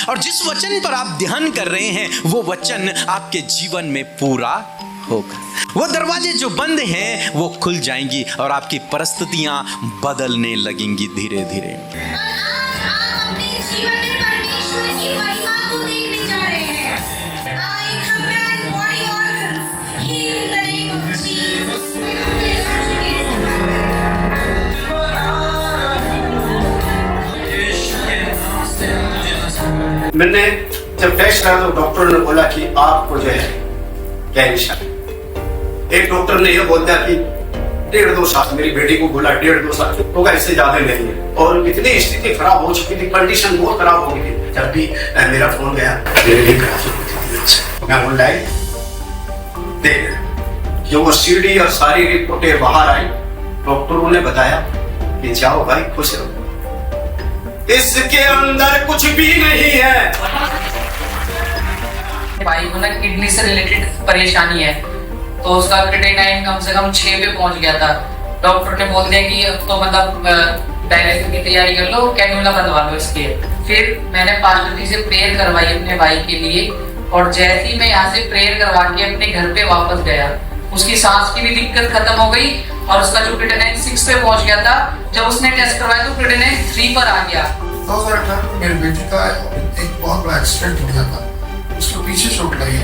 और जिस वचन पर आप ध्यान कर रहे हैं वो वचन आपके जीवन में पूरा होगा। वो दरवाजे जो बंद हैं वो खुल जाएंगी और आपकी परिस्थितियां बदलने लगेंगी धीरे धीरे। मैंने जब टेस्ट करा तो डॉक्टर ने बोला कि आपको जो है कैंसर। एक डॉक्टर ने यह बोल दिया कि 1.5-2 साल, मेरी बेटी को बोला 1.5-2 साल होगा, इससे ज्यादा नहीं है। और इतनी स्थिति खराब हो चुकी थी, कंडीशन बहुत खराब हो गई थी। जब भी मेरा फोन गया मैं ऑनलाइन देख जो वो सीडी और सारी रिपोर्टें बाहर आई, डॉक्टरों ने बताया कि जाओ भाई खुश रहो, इसके अंदर कुछ भी नहीं है। भाई को ना किडनी से रिलेटेड परेशानी है, तो उसका क्रिएटिनिन कम से कम 6 पे पहुंच गया था। डॉक्टर ने बोल दिया कि अब तो मतलब डायलिसिस की तैयारी कर लो, कैन्युला बंधवा लो इसके। फिर मैंने पास्टर जी से प्रेयर करवाई अपने भाई के लिए, और जैसे ही मैं यहाँ से प्रेयर करवा के अपने घर पे वापस गया, उसकी सांस की भी दिक्कत खत्म हो गई और उसका जो क्रिएटिनिन 6 पे पहुंच गया था। जब उसने टेस्ट करवाया तो क्रिएटिनिन 3 पर आ गया। 2018 में मेरी बेटी का एक बहुत बड़ा एक्सीडेंट हो गया था, उसको पीछे चोट लगी,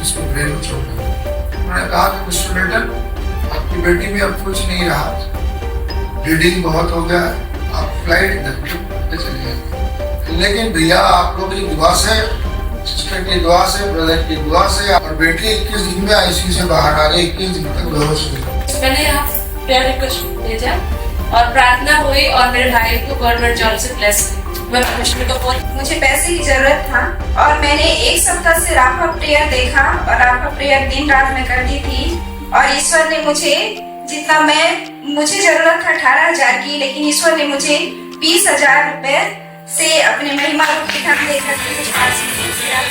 उसको ब्रेन में चोट लगी। उन्होंने कहा कि मिस्टर बेटन, आपकी बेटी में अब कुछ नहीं रहा, ब्लीडिंग बहुत हो गया, आप फ्लाइट पे चले जाएंगे। लेकिन भैया आप लोग की दुआ से, सिस्टर की दुआ से, ब्रदर की दुआ से, और बेटी 21 दिन में आईसीयू से बाहर आ गई, 21 दिन तक बेहोश हुई। मैंने यहाँ प्रेयर रिक्वेस्ट भेजा और प्रार्थना हुई और मेरे भाई को गवर्नमेंट जॉब से ब्लेस मुझे पैसे की जरूरत था और मैंने 1 सप्ताह से राफा प्रेयर देखा और राफा प्रेयर दिन रात में करती थी। और ईश्वर ने मुझे जितना मुझे जरूरत था 18,000 की, लेकिन ईश्वर ने मुझे 20,000 रुपए से अपने महिमा रूप के काम देकर मुझे पास किया।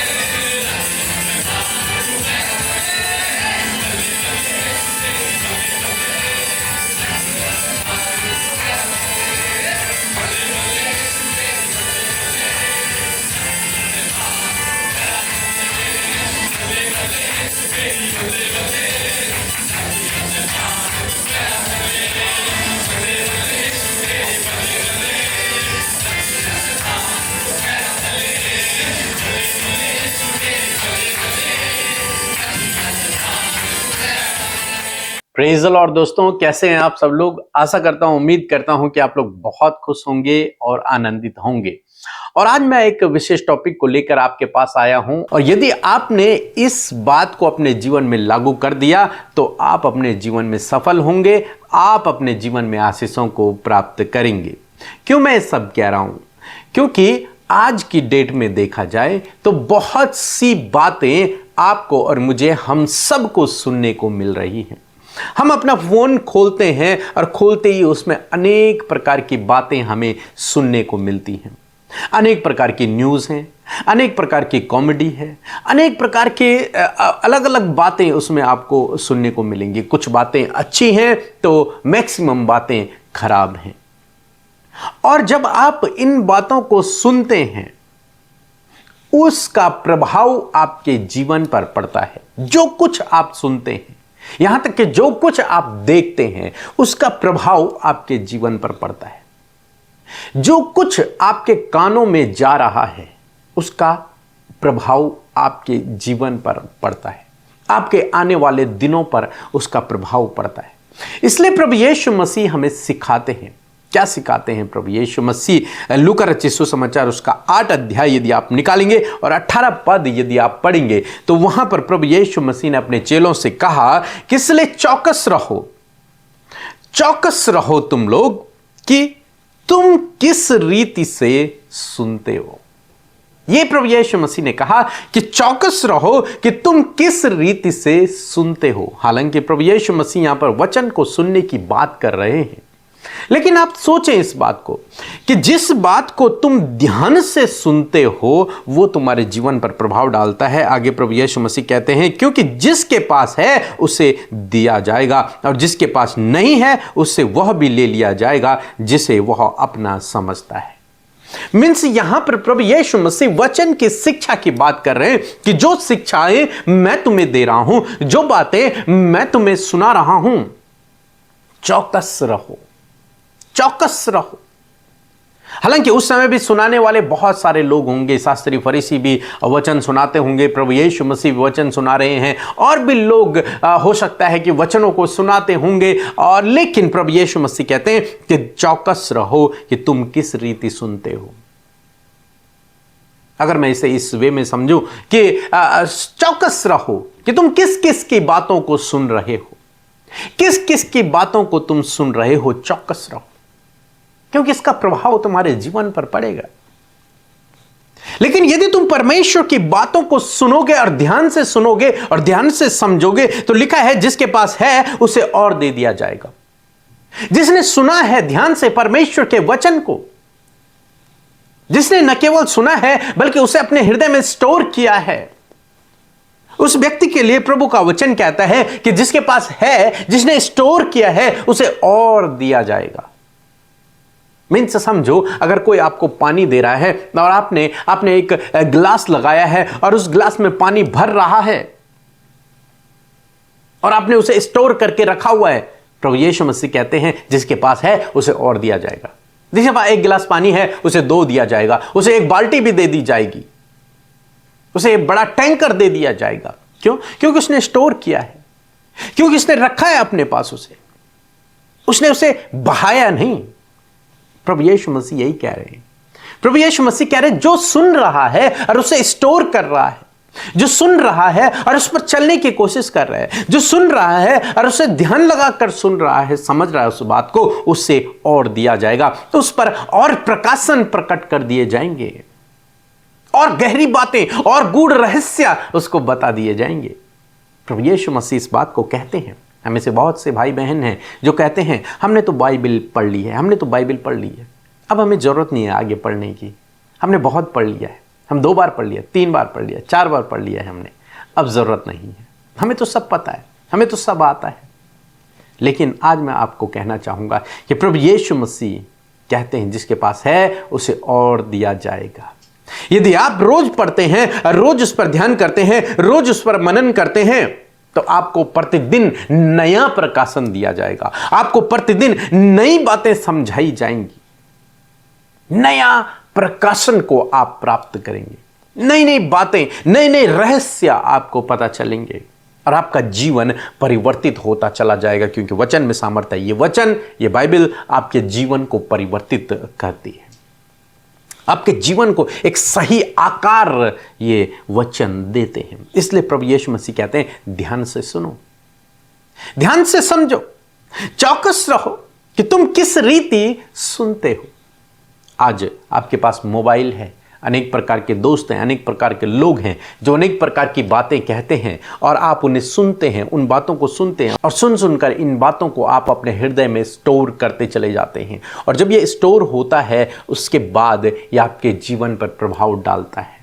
Praise the Lord. दोस्तों, कैसे हैं आप सब लोग? आशा करता हूं, उम्मीद करता हूं कि आप लोग बहुत खुश होंगे और आनंदित होंगे। और आज मैं एक विशेष टॉपिक को लेकर आपके पास आया हूं, और यदि आपने इस बात को अपने जीवन में लागू कर दिया तो आप अपने जीवन में सफल होंगे, आप अपने जीवन में आशीषों को प्राप्त करेंगे। क्यों मैं सब कह रहा हूं? क्योंकि आज की डेट में देखा जाए तो बहुत सी बातें आपको और मुझे, हम सबको सुनने को मिल रही हैं। हम अपना फोन खोलते हैं और खोलते ही उसमें अनेक प्रकार की बातें हमें सुनने को मिलती हैं। अनेक प्रकार की न्यूज़ हैं, अनेक प्रकार की कॉमेडी है, अनेक प्रकार के अलग अलग बातें उसमें आपको सुनने को मिलेंगी। कुछ बातें अच्छी हैं तो मैक्सिमम बातें खराब हैं। और जब आप इन बातों को सुनते हैं, उसका प्रभाव आपके जीवन पर पड़ता है। जो कुछ आप सुनते हैं, यहां तक कि जो कुछ आप देखते हैं, उसका प्रभाव आपके जीवन पर पड़ता है। जो कुछ आपके कानों में जा रहा है, उसका प्रभाव आपके जीवन पर पड़ता है, आपके आने वाले दिनों पर उसका प्रभाव पड़ता है। इसलिए प्रभु यीशु मसीह हमें सिखाते हैं। क्या सिखाते हैं प्रभु यीशु मसीह? लूका रचित सुसमाचार उसका 8 अध्याय यदि आप निकालेंगे और 18 पद यदि आप पढ़ेंगे तो वहां पर प्रभु यीशु मसीह ने अपने चेलों से कहा कि इसलिए चौकस रहो तुम लोग कि तुम किस रीति से सुनते हो। यह प्रभु यीशु मसीह ने कहा कि चौकस रहो कि तुम किस रीति से सुनते हो। हालांकि प्रभु यीशु मसीह यहां पर वचन को सुनने की बात कर रहे हैं, लेकिन आप सोचें इस बात को कि जिस बात को तुम ध्यान से सुनते हो वो तुम्हारे जीवन पर प्रभाव डालता है। आगे प्रभु यीशु मसीह कहते हैं, क्योंकि जिसके पास है उसे दिया जाएगा और जिसके पास नहीं है उससे वह भी ले लिया जाएगा जिसे वह अपना समझता है। मीन्स यहां पर प्रभु यीशु मसीह वचन की शिक्षा की बात कर रहे हैं कि जो शिक्षाएं मैं तुम्हें दे रहा हूं, जो बातें मैं तुम्हें सुना रहा हूं, चौकस रहो, चौकस रहो। हालांकि उस समय भी सुनाने वाले बहुत सारे लोग होंगे, शास्त्री फरीसी भी वचन सुनाते होंगे, प्रभु यीशु मसीह भी वचन सुना रहे हैं, और भी लोग हो सकता है कि वचनों को सुनाते होंगे। और लेकिन प्रभु यीशु मसीह कहते हैं कि चौकस रहो कि तुम किस रीति सुनते हो। अगर मैं इसे इस वे में समझूं कि चौकस रहो कि तुम किस किस की बातों को सुन रहे हो, किस किस की बातों को तुम सुन रहे हो, चौकस रहो, क्योंकि इसका प्रभाव तुम्हारे जीवन पर पड़ेगा। लेकिन यदि तुम परमेश्वर की बातों को सुनोगे और ध्यान से सुनोगे और ध्यान से समझोगे, तो लिखा है जिसके पास है उसे और दे दिया जाएगा। जिसने सुना है ध्यान से परमेश्वर के वचन को, जिसने न केवल सुना है बल्कि उसे अपने हृदय में स्टोर किया है, उस व्यक्ति के लिए प्रभु का वचन कहता है कि जिसके पास है, जिसने स्टोर किया है, उसे और दिया जाएगा। मीन्स समझो, अगर कोई आपको पानी दे रहा है और आपने एक गिलास लगाया है और उस गिलास में पानी भर रहा है और आपने उसे स्टोर करके रखा हुआ है, प्रभु यीशु मसीह कहते हैं जिसके पास है उसे और दिया जाएगा। जिसके पास एक गिलास पानी है उसे 2 दिया जाएगा, उसे एक बाल्टी भी दे दी जाएगी, उसे एक बड़ा टैंकर दे दिया जाएगा। क्यों? क्योंकि उसने स्टोर किया है, क्योंकि उसने रखा है अपने पास, उसने उसे बहाया नहीं। प्रभु यीशु मसीह यही कह रहे हैं। प्रभु यीशु मसीह कह रहे हैं जो सुन रहा है और उसे स्टोर कर रहा है, जो सुन रहा है और उस पर चलने की कोशिश कर रहा है, जो सुन रहा है और उसे ध्यान लगाकर सुन रहा है, समझ रहा है उस बात को, उससे और दिया जाएगा। तो उस पर और प्रकाशन प्रकट कर दिए जाएंगे, और गहरी बातें और गूढ़ रहस्य उसको बता दिए जाएंगे। प्रभु यीशु मसीह इस बात को कहते हैं। हमें से बहुत से भाई बहन हैं जो कहते हैं हमने तो बाइबल पढ़ ली है, हमने तो बाइबल पढ़ ली है, अब हमें ज़रूरत नहीं है आगे पढ़ने की, हमने बहुत पढ़ लिया है, हम 2 बार पढ़ लिया, 3 बार पढ़ लिया, 4 बार पढ़ लिया है हमने, अब ज़रूरत नहीं है, हमें तो सब पता है, हमें तो सब आता है। लेकिन आज मैं आपको कहना चाहूँगा कि प्रभु यीशु मसीह कहते हैं जिसके पास है उसे और दिया जाएगा। यदि आप रोज पढ़ते हैं, रोज उस पर ध्यान करते हैं, रोज उस पर मनन करते हैं, तो आपको प्रतिदिन नया प्रकाशन दिया जाएगा, आपको प्रतिदिन नई बातें समझाई जाएंगी, नया प्रकाशन को आप प्राप्त करेंगे, नई नई बातें, नए नए रहस्य आपको पता चलेंगे और आपका जीवन परिवर्तित होता चला जाएगा। क्योंकि वचन में सामर्थ्य है। ये वचन, ये बाइबल आपके जीवन को परिवर्तित करती है, आपके जीवन को एक सही आकार ये वचन देते हैं। इसलिए प्रभु यीशु मसीह कहते हैं ध्यान से सुनो, ध्यान से समझो, चौकस रहो कि तुम किस रीति सुनते हो। आज आपके पास मोबाइल है, अनेक प्रकार के दोस्त हैं, अनेक प्रकार के लोग हैं जो अनेक प्रकार की बातें कहते हैं और आप उन्हें सुनते हैं, उन बातों को सुनते हैं और सुन सुनकर इन बातों को आप अपने हृदय में स्टोर करते चले जाते हैं। और जब ये स्टोर होता है उसके बाद ये आपके जीवन पर प्रभाव डालता है।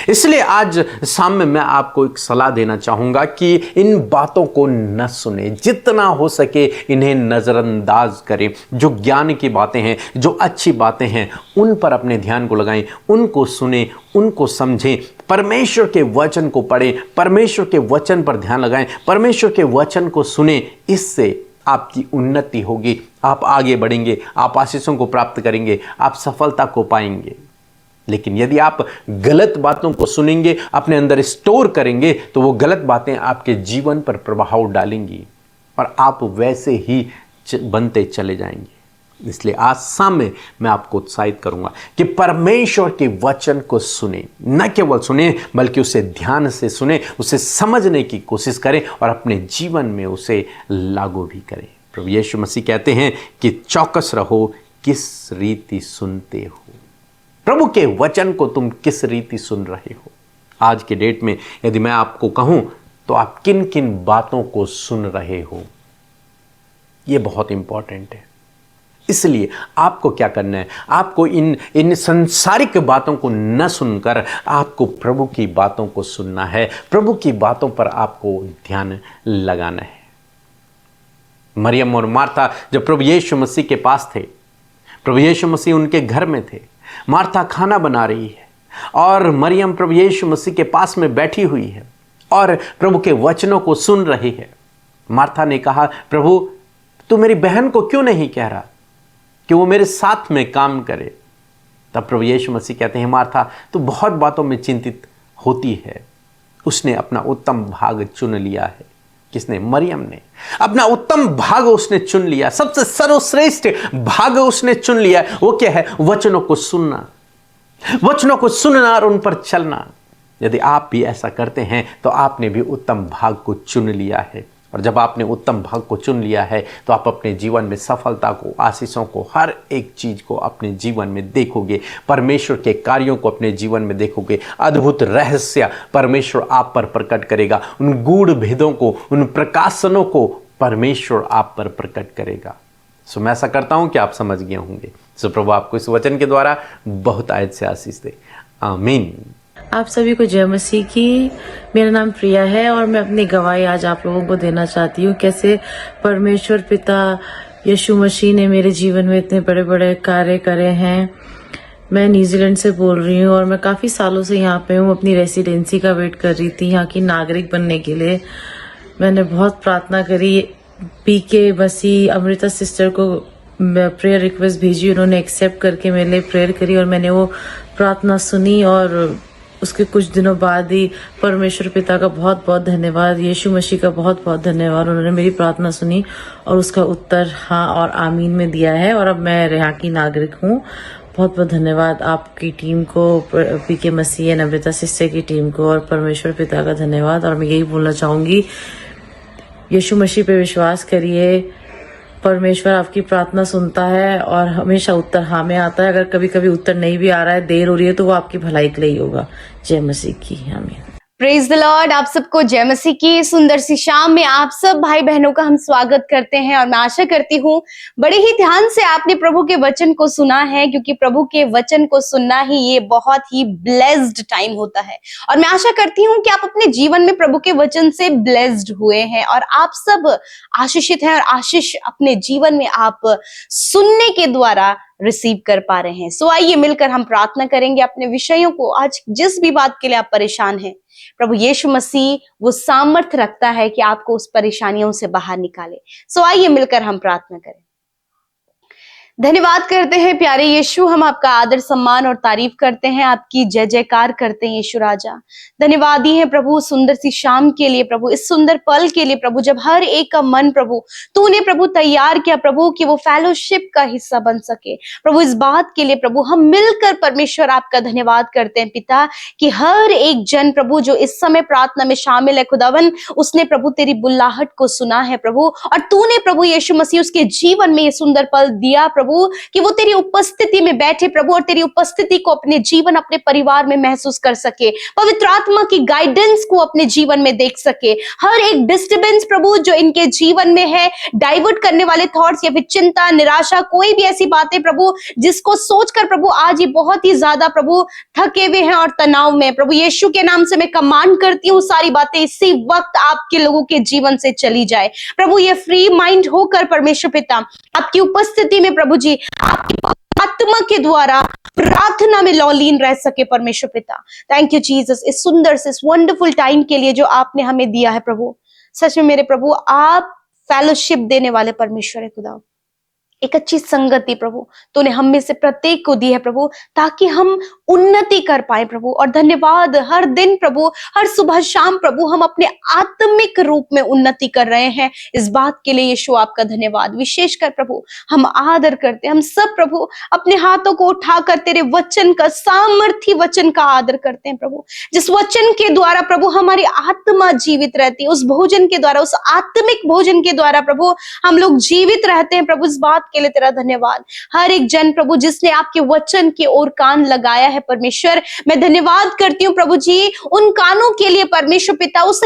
इसलिए आज शाम में मैं आपको एक सलाह देना चाहूँगा कि इन बातों को न सुने, जितना हो सके इन्हें नज़रअंदाज करें। जो ज्ञान की बातें हैं, जो अच्छी बातें हैं, उन पर अपने ध्यान को लगाएं, उनको सुने, उनको समझें, परमेश्वर के वचन को पढ़ें, परमेश्वर के वचन पर ध्यान लगाएं, परमेश्वर के वचन को सुने। इससे आपकी उन्नति होगी, आप आगे बढ़ेंगे, आप आशीषों को प्राप्त करेंगे, आप सफलता को पाएंगे। लेकिन यदि आप गलत बातों को सुनेंगे, अपने अंदर स्टोर करेंगे, तो वो गलत बातें आपके जीवन पर प्रभाव डालेंगी और आप वैसे ही बनते चले जाएंगे। इसलिए आज शाम में मैं आपको उत्साहित करूंगा कि परमेश्वर के वचन को सुने, न केवल सुने बल्कि उसे ध्यान से सुने, उसे समझने की कोशिश करें और अपने जीवन में उसे लागू भी करें। प्रभु यीशु मसीह कहते हैं कि चौकस रहो, किस रीति सुनते हो। प्रभु के वचन को तुम किस रीति सुन रहे हो। आज के डेट में यदि मैं आपको कहूं तो आप किन किन बातों को सुन रहे हो, यह बहुत इंपॉर्टेंट है। इसलिए आपको क्या करना है, आपको इन संसारिक बातों को न सुनकर आपको प्रभु की बातों को सुनना है, प्रभु की बातों पर आपको ध्यान लगाना है। मरियम और मार्था जब प्रभु यीशु मसीह के पास थे, प्रभु यीशु मसीह उनके घर में थे, मार्था खाना बना रही है और मरियम प्रभु यीशु मसीह के पास में बैठी हुई है और प्रभु के वचनों को सुन रही है। मार्था ने कहा, प्रभु तू मेरी बहन को क्यों नहीं कह रहा कि वो मेरे साथ में काम करे? तब प्रभु यीशु मसीह कहते हैं, मार्था तू बहुत बातों में चिंतित होती है। उसने अपना उत्तम भाग चुन लिया है। किसने? मरियम ने अपना उत्तम भाग उसने चुन लिया, सबसे सर्वश्रेष्ठ भाग उसने चुन लिया। वो क्या है? वचनों को सुनना, वचनों को सुनना और उन पर चलना। यदि आप भी ऐसा करते हैं तो आपने भी उत्तम भाग को चुन लिया है। और जब आपने उत्तम भाग को चुन लिया है तो आप अपने जीवन में सफलता को, आशीषों को, हर एक चीज को अपने जीवन में देखोगे। परमेश्वर के कार्यों को अपने जीवन में देखोगे। अद्भुत रहस्य परमेश्वर आप पर प्रकट करेगा। उन गूढ़ भेदों को, उन प्रकाशनों को परमेश्वर आप पर प्रकट करेगा। सो मैं ऐसा करता हूं कि आप समझ गए होंगे। सो प्रभु आपको इस वचन के द्वारा बहुत आयत से आशीष दे। आमीन। आप सभी को जय मसीह की। मेरा नाम प्रिया है और मैं अपनी गवाही आज आप लोगों को देना चाहती हूँ। कैसे परमेश्वर पिता यीशु मसीह ने मेरे जीवन में इतने बड़े बड़े कार्य करे हैं। मैं न्यूजीलैंड से बोल रही हूँ और मैं काफ़ी सालों से यहाँ पे हूँ। अपनी रेसिडेंसी का वेट कर रही थी यहाँ की नागरिक बनने के लिए। मैंने बहुत प्रार्थना करी। पीके मसीह अमृता सिस्टर को प्रेयर रिक्वेस्ट भेजी, उन्होंने एक्सेप्ट करके मेरे लिए प्रेयर करी और मैंने वो प्रार्थना सुनी और उसके कुछ दिनों बाद ही परमेश्वर पिता का बहुत बहुत धन्यवाद, यीशु मसीह का बहुत बहुत धन्यवाद। उन्होंने मेरी प्रार्थना सुनी और उसका उत्तर हाँ और आमीन में दिया है और अब मैं यहाँ की नागरिक हूँ। बहुत बहुत धन्यवाद आपकी टीम को, पीके मसीह नम्रता सिस्टर की टीम को और परमेश्वर पिता का धन्यवाद। और मैं यही बोलना चाहूँगी, यीशु मसीह पे विश्वास करिए। परमेश्वर आपकी प्रार्थना सुनता है और हमेशा उत्तर हाँ में आता है। अगर कभी कभी उत्तर नहीं भी आ रहा है, देर हो रही है, तो वो आपकी भलाई के लिए ही होगा। जय मसीह की। आमीन। Praise the Lord. आप सबको जय मसीह की सुंदर सी शाम में आप सब भाई बहनों का हम स्वागत करते हैं और मैं आशा करती हूँ बड़े ही ध्यान से आपने प्रभु के वचन को सुना है, क्योंकि प्रभु के वचन को सुनना ही ये बहुत ही ब्लेस्ड टाइम होता है। और मैं आशा करती हूँ कि आप अपने जीवन में प्रभु के वचन से ब्लेस्ड हुए हैं और आप सब आशीषित हैं और आशीष अपने जीवन में आप सुनने के द्वारा रिसीव कर पा रहे हैं। सो आइए मिलकर हम प्रार्थना करेंगे अपने विषयों को। आज जिस भी बात के लिए आप परेशान हैं, प्रभु यीशु मसीह वो सामर्थ रखता है कि आपको उस परेशानियों से बाहर निकाले। सो आइए मिलकर हम प्रार्थना करें। धन्यवाद करते हैं प्यारे यीशु, हम आपका आदर सम्मान और तारीफ करते हैं, आपकी जय जयकार करते हैं यीशु राजा। धन्यवादी हैं प्रभु सुंदर सी शाम के लिए, प्रभु इस सुंदर पल के लिए प्रभु, जब हर एक का मन प्रभु तूने प्रभु तैयार किया प्रभु कि वो फेलोशिप का हिस्सा बन सके। प्रभु इस बात के लिए प्रभु हम मिलकर परमेश्वर आपका धन्यवाद करते हैं पिता, कि हर एक जन प्रभु जो इस समय प्रार्थना में शामिल है खुदावन, उसने प्रभु तेरी बुल्लाहट को सुना है प्रभु, और तूने प्रभु यीशु मसीह उसके जीवन में ये सुंदर पल दिया प्रभु कि वो तेरी उपस्थिति में बैठे प्रभु और तेरी उपस्थिति को अपने जीवन, अपने परिवार में महसूस कर सके, पवित्र आत्मा की गाइडेंस को अपने जीवन में देख सके। हर एक डिस्टर्बेंस प्रभु जो इनके जीवन में है, डाइवर्ट करने वाले थॉट्स या फिर चिंता, निराशा, कोई भी ऐसी बातें प्रभु जिसको सोचकर प्रभु आज ये बहुत ही ज्यादा प्रभु थके हुए हैं और तनाव में, प्रभु यीशु के नाम से मैं कमांड करती हूँ सारी बातें इसी वक्त आपके लोगों के जीवन से चली जाए। प्रभु ये फ्री माइंड होकर परमेश्वर पिता आपकी उपस्थिति में प्रभु जी आपकी आत्मा के द्वारा प्रार्थना में लौलीन रह सके परमेश्वर पिता। थैंक यू जीसस, इस सुंदर से इस वंडरफुल टाइम के लिए जो आपने हमें दिया है प्रभु। सच में मेरे प्रभु आप फेलोशिप देने वाले परमेश्वर है खुदा। एक अच्छी संगति प्रभु तूने हम में से प्रत्येक को दी है प्रभु, ताकि हम उन्नति कर पाए प्रभु। और धन्यवाद, हर दिन प्रभु, हर सुबह शाम प्रभु हम अपने आत्मिक रूप में उन्नति कर रहे हैं। इस बात के लिए यीशु आपका धन्यवाद। विशेषकर प्रभु हम आदर करते हैं, हम सब प्रभु अपने हाथों को उठाकर तेरे वचन का, सामर्थी वचन का आदर करते हैं प्रभु, जिस वचन के द्वारा प्रभु हमारी आत्मा जीवित रहती है, उस भोजन के द्वारा, उस आत्मिक भोजन के द्वारा प्रभु हम लोग जीवित रहते हैं प्रभु। इस बात के लिए तेरा धन्यवाद। हर एक जन प्रभु जिसने आपके वचन की ओर कान लगाया है परमेश्वर, मैं धन्यवाद करती हूँ प्रभु जी उन कानों के लिए परमेश्वर पिता, उस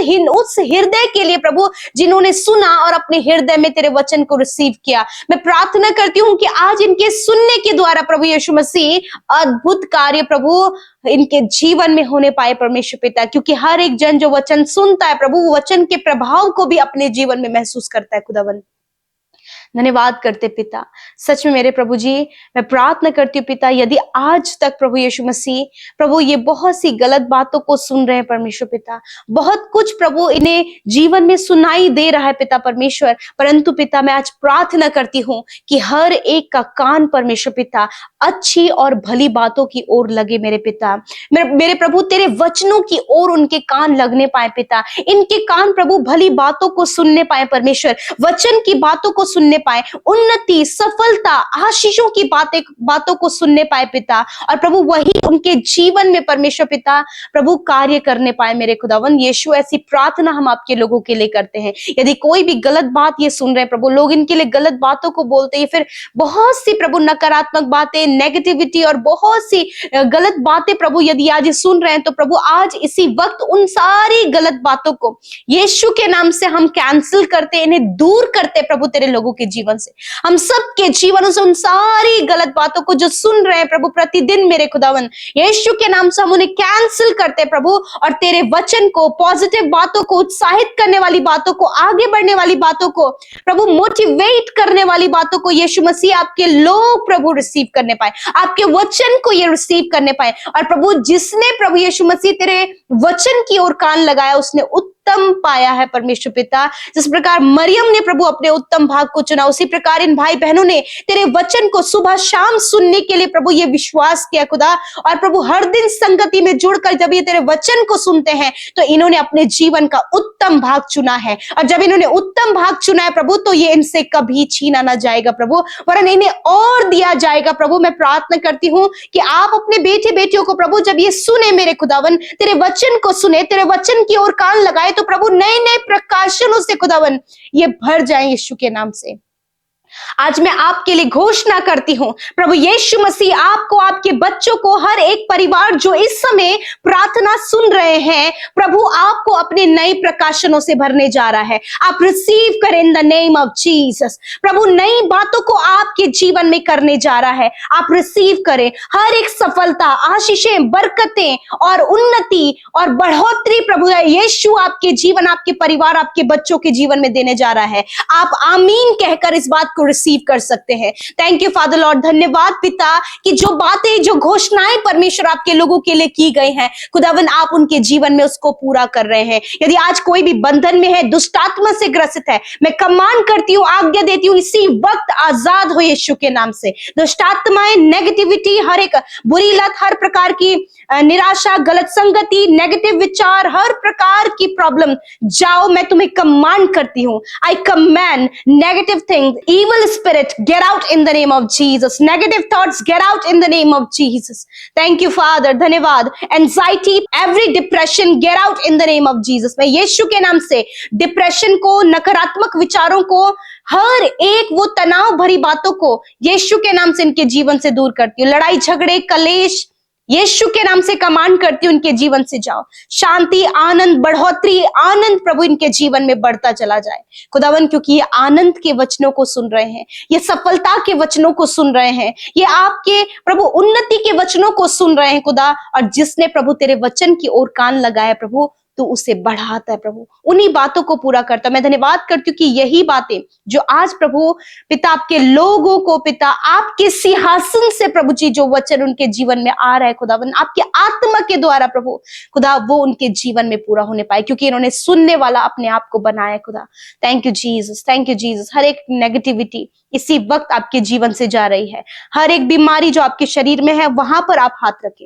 हृदय के लिए प्रभु जिन्होंने सुना और अपने हृदय में तेरे वचन को रिसीव किया। मैं प्रार्थना करती हूँ कि आज इनके सुनने के द्वारा प्रभु यीशु मसीह अद्भुत कार्य प्रभु इनके जीवन में होने पाए परमेश्वर पिता, क्योंकि हर एक जन जो वचन सुनता है प्रभु वचन के प्रभाव को भी अपने जीवन में महसूस करता है खुदावन। धन्यवाद करते पिता। सच में मेरे प्रभु जी, मैं प्रार्थना करती हूँ पिता, यदि आज तक प्रभु यीशु मसीह प्रभु ये बहुत सी गलत बातों को सुन रहे हैं परमेश्वर पिता, बहुत कुछ प्रभु इन्हें जीवन में सुनाई दे रहा है पिता परमेश्वर, परंतु पिता मैं आज प्रार्थना करती हूँ कि हर एक का कान परमेश्वर पिता अच्छी और भली बातों की ओर लगे मेरे पिता। मेरे प्रभु तेरे वचनों की ओर उनके कान लगने पाए पिता, इनके कान प्रभु भली बातों को सुनने पाए परमेश्वर, वचन की बातों को सुनने पाए, उन्नति, सफलता, आशीषों की बातों को सुनने पाए पिता, और प्रभु वही उनके जीवन में परमेश्वर पिता प्रभु कार्य करने पाए मेरे खुदावन यीशु। ऐसी प्रार्थना हम आपके लोगों के लिए करते हैं। यदि कोई भी गलत बात ये सुन रहे हैं प्रभु, लोग इनके लिए गलत बातों को बोलते हैं, फिर बहुत सी प्रभु नकारात्मक बातें, नेगेटिविटी और बहुत सी गलत बातें प्रभु यदि आज सुन रहे हैं, तो प्रभु आज इसी वक्त उन सारी गलत बातों को यीशु के नाम से हम कैंसिल करते, इन्हें दूर करते प्रभु तेरे लोगों के जीवन से, हम सबके जीवनों से उन सारी गलत बातों को जो सुन रहे हैं प्रभु प्रतिदिन मेरे खुदावन यीशु के नाम से हम उन्हें कैंसिल करते प्रभु, और तेरे वचन को, पॉजिटिव बातों को, उत्साहित करने वाली बातों को, आगे बढ़ने वाली बातों को प्रभु, मोटिवेट करने वाली बातों को यीशु मसीह आपके लोग प्रभु रिसीव करने पाए, आपके वचन को ये रिसीव करने पाए। और प्रभु जिसने प्रभु यीशु मसीह तेरे वचन की ओर कान लगाया उसने उत्तम पाया है परमेश्वर पिता। जिस प्रकार मरियम ने प्रभु अपने उत्तम भाग को चुना, उसी प्रकार इन भाई बहनों ने तेरे वचन को सुबह शाम सुनने के लिए प्रभु ये विश्वास किया खुदा, और प्रभु हर दिन संगति में जुड़कर जब ये तेरे वचन को सुनते हैं तो इन्होंने अपने जीवन का उत्तम भाग चुना है, और जब इन्होंने उत्तम भाग चुना है प्रभु तो ये इनसे कभी छीना ना जाएगा प्रभु, वरन इन्हें और दिया जाएगा प्रभु। मैं प्रार्थना करती हूँ कि आप अपने बेटे बेटियों को प्रभु जब ये सुने मेरे खुदावन, तेरे वचन को सुने, तेरे वचन की ओर कान लगाए, तो प्रभु नए नए प्रकाशनों से खुदावन ये भर जाए यीशु के नाम से। आज मैं आपके लिए घोषणा करती हूं प्रभु यीशु मसीह आपको, आपके बच्चों को, हर एक परिवार जो इस समय प्रार्थना सुन रहे हैं प्रभु आपको अपने नए प्रकाशनों से भरने जा रहा है। आप रिसीव करें in the name of Jesus. प्रभु नई बातों को आपके जीवन में करने जा रहा है, आप रिसीव करें। हर एक सफलता, आशीषें, बरकतें और उन्नति और बढ़ोतरी प्रभु यीशु आपके जीवन, आपके परिवार, आपके बच्चों के जीवन में देने जा रहा है। आप आमीन कहकर इस बात को रिसीव कर सकते हैं। थैंक यू फादर लॉर्ड, धन्यवाद पिता कि जो बातें, जो घोषणाएं परमेश्वर आपके लोगों के लिए की गई हैं खुदावन, आप उनके जीवन में उसको पूरा कर रहे हैं। यदि आज कोई भी बंधन में है, दुष्ट आत्मा से ग्रसित है, मैं कमांड करती हूँ, आज्ञा देती हूँ, इसी वक्त आजाद हो यीशु के नाम से। दुष्ट आत्माएं, नेगेटिविटी, हर एक बुरी लत, हर प्रकार की निराशा, गलत संगति, नेगेटिव विचार, हर प्रकार की प्रॉब्लम जाओ, मैं तुम्हें कमांड करती हूँ। आई command negative things, evil spirit, get out in the name of Jesus. Negative thoughts, get out in the name of Jesus. Thank you Father, धन्यवाद। Anxiety, every depression, get out in the name of Jesus. मैं यीशु के नाम से depression को, नकारात्मक विचारों को, हर एक वो तनाव भरी बातों को यीशु के नाम से इनके जीवन से दूर करती हूँ। लड़ाई झगड़े, कलेश, यीशु के नाम से कमांड करती हूँ, इनके जीवन से जाओ। शांति, आनंद, बढ़ोतरी, आनंद प्रभु इनके जीवन में बढ़ता चला जाए खुदावन, क्योंकि ये आनंद के वचनों को सुन रहे हैं, ये सफलता के वचनों को सुन रहे हैं, ये आपके प्रभु उन्नति के वचनों को सुन रहे हैं खुदा। और जिसने प्रभु तेरे वचन की ओर कान लगाया प्रभु, तो उसे बढ़ाता है प्रभु, उन्हीं बातों को पूरा करता। मैं धन्यवाद करती हूँ कि यही बातें जो आज प्रभु पिता आपके लोगों को, पिता आपके सिंहासन से प्रभु जी जो वचन उनके जीवन में आ रहा है खुदावन, आपके आत्मा के द्वारा प्रभु खुदा वो उनके जीवन में पूरा होने पाए, क्योंकि इन्होंने सुनने वाला अपने आप को बनाया खुदा। Thank you Jesus, thank you Jesus. हर एक नेगेटिविटी इसी वक्त आपके जीवन से जा रही है, हर एक बीमारी जो आपके शरीर में है वहां पर आप हाथ रखें।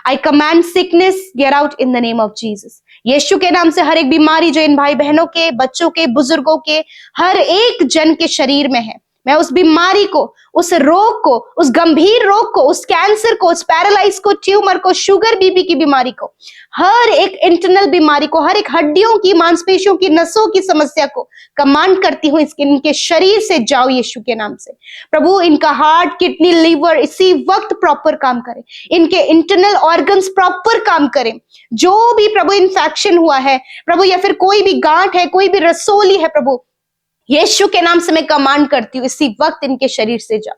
I command sickness, get out in the name of Jesus. यीशु के नाम से हर एक बीमारी जो इन भाई बहनों के, बच्चों के, बुजुर्गों के, हर एक जन के शरीर में है, मैं उस बीमारी को, उस रोग को, उस गंभीर रोग को, उस कैंसर को, उस पैरालाइज को, ट्यूमर को, शुगर बीपी की बीमारी को, हर एक इंटरनल बीमारी को, हर एक हड्डियों की, मांसपेशियों की, नसों की समस्या को कमांड करती हूँ, इनके शरीर से जाओ यीशु के नाम से। प्रभु इनका हार्ट, किडनी, लीवर इसी वक्त प्रॉपर काम करे, इनके इंटरनल ऑर्गन्स प्रॉपर काम करें। जो भी प्रभु इन्फेक्शन हुआ है प्रभु, या फिर कोई भी गांठ है, कोई भी रसोली है प्रभु, यीशु के नाम से मैं कमांड करती हूँ, इसी वक्त इनके शरीर से जाओ।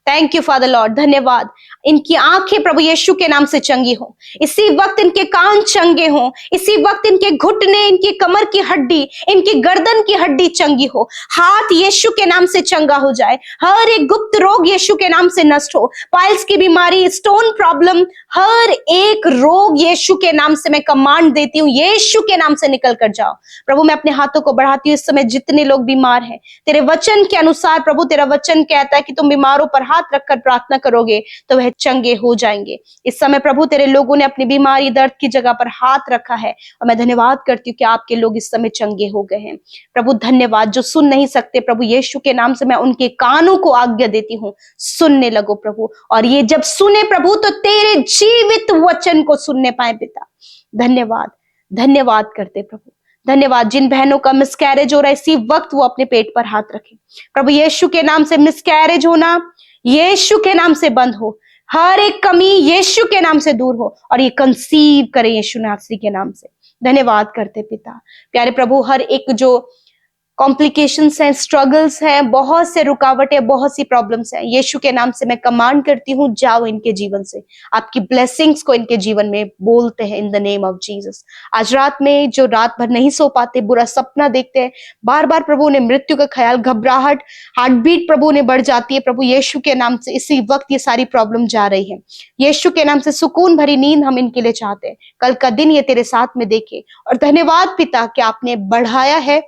थैंक यू फादर लॉर्ड, धन्यवाद। इनकी आंखें प्रभु यीशु के नाम से चंगी हो, इसी वक्त इनके कान चंगे हो, इसी वक्त इनके घुटने, इनकी कमर की हड्डी, इनकी गर्दन की हड्डी चंगी हो, हाथ यीशु के नाम से चंगा हो जाए, हर एक गुप्त रोग यीशु के नाम से नष्ट हो, पाइल्स की बीमारी, स्टोन प्रॉब्लम, हर एक रोग यीशु के नाम से मैं कमांड देती हूँ, यीशु के नाम से निकल कर जाओ। प्रभु मैं अपने हाथों को बढ़ाती हूँ, इस समय जितने लोग बीमार हैं, तेरे वचन के अनुसार प्रभु, तेरा वचन कहता है कि तुम बीमारों पर हाथ रखकर प्रार्थना करोगे तो वह चंगे हो जाएंगे। इस समय प्रभु तेरे लोगों ने अपनी बीमारी, दर्द की जगह पर हाथ रखा है और मैं धन्यवाद करती हूँ कि आपके लोग इस समय चंगे हो गए हैं। प्रभु धन्यवाद। जो सुन नहीं सकते प्रभु यीशु के नाम से मैं उनके कानों को आज्ञा देती हूँ, सुनने लगो प्रभु, और ये जब सुने प्रभु तो तेरे जीवित वचन को सुनने पाए पिता। धन्यवाद, धन्यवाद करते प्रभु, धन्यवाद। जिन बहनों का मिसकैरेज हो रहा है इसी वक्त वो अपने पेट पर हाथ रखें प्रभु यीशु के नाम से। मिसकैरेज होना यीशु के नाम से बंद हो, हर एक कमी यीशु के नाम से दूर हो और ये कंसीव करें यीशु नासरी के नाम से। धन्यवाद करते पिता। प्यारे प्रभु, हर एक जो कॉम्प्लिकेशंस हैं, स्ट्रगल्स हैं, बहुत से रुकावटें, बहुत सी प्रॉब्लम्स हैं, यीशु के नाम से मैं कमांड करती हूँ, जाओ इनके जीवन से, आपकी ब्लेसिंग्स को इनके जीवन में बोलते हैं इन द नेम ऑफ जीसस। आज रात में जो रात भर नहीं सो पाते, बुरा सपना देखते हैं, बार बार प्रभु ने मृत्यु का ख्याल, घबराहट, हार्ट बीट प्रभु ने बढ़ जाती है, प्रभु यीशु के नाम से इसी वक्त ये सारी प्रॉब्लम जा रही है। यीशु के नाम से सुकून भरी नींद हम इनके लिए चाहते हैं, कल का दिन ये तेरे साथ में देखे। और धन्यवाद पिता कि आपने बढ़ाया है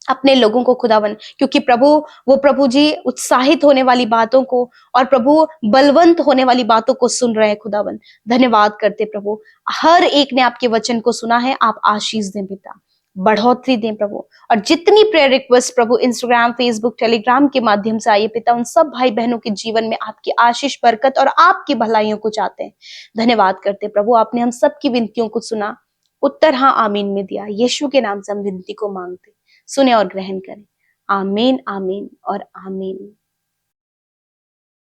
अपने लोगों को खुदावन, क्योंकि प्रभु वो प्रभु जी उत्साहित होने वाली बातों को और प्रभु बलवंत होने वाली बातों को सुन रहे हैं खुदावन। धन्यवाद करते प्रभु, हर एक ने आपके वचन को सुना है, आप आशीष दें पिता, बढ़ोतरी दें प्रभु। और जितनी प्रेयर रिक्वेस्ट प्रभु इंस्टाग्राम, फेसबुक, टेलीग्राम के माध्यम से आइए पिता, उन सब भाई बहनों के जीवन में आपकी आशीष, बरकत और आपकी भलाइयों को चाहते हैं। धन्यवाद करते प्रभु, आपने हम सबकी विनतियों को सुना, उत्तर हाँ आमीन में दिया। यीशु के नाम से हम विनती को मांगते, सुने और ग्रहण करें। आमीन, आमीन और आमीन।